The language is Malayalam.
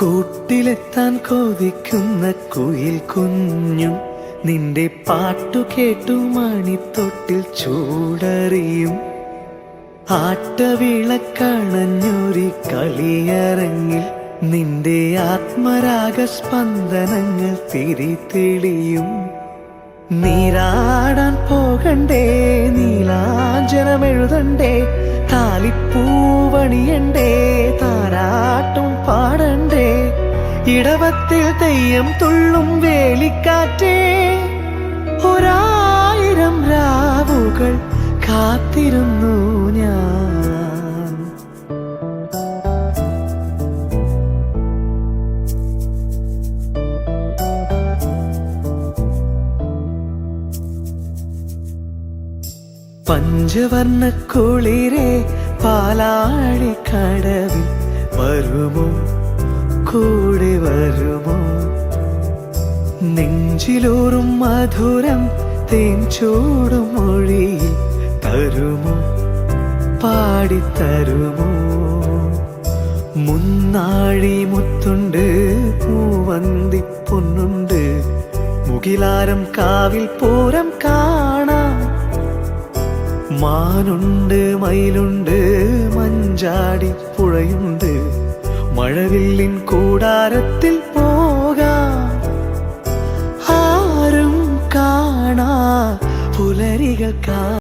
കൂട്ടിലെത്താൻ കൊതിക്കുന്ന കുയിൽ കുഞ്ഞും നിന്റെ പാട്ടു കേട്ടു മണിത്തൊട്ടിൽ ചൂടറിയും. ആട്ടവിളക്കണഞ്ഞൊരി കളിയരങ്ങിൽ നിന്റെ ആത്മരാഗസ്പന്ദനങ്ങൾ തിരിതെളിയും. നീരാടാൻ പോകണ്ടേ, നീലാഞ്ജനമെഴുതണ്ടേ, താലിപ്പൂവണിയണ്ടേ, താരാട്ടും പാടണ്ടേ, ഇടവത്തിൽ തെയ്യം തുള്ളും വേലിക്കാറ്റേ, ഒരായിരം രാവുകൾ കാത്തിരുന്നു ഞാൻ. പഞ്ചവർണ്ണ കുളിരേ പാലാഴിക്കടവിൽ വരുമോ, കൂടെ വരുമോ? നെഞ്ചിലൂറും മധുരം തേൻ ചൂടും മൊഴിയിൽ തരുമോ, പാടിത്തരുമോ? മുന്നാഴി മുത്തുണ്ട്, പൂവന്തി പൊന്നുണ്ട്, മുകിലാരം കാവിൽ പൂരം കാണാം. മാനുണ്ട്, മയിലുണ്ട്, മഞ്ചാടി പുഴയുണ്ട്, മഴവില്ലിൻ കൂടാരത്തിൽ പോകാം. ആരും കാണാ പുലരികൾ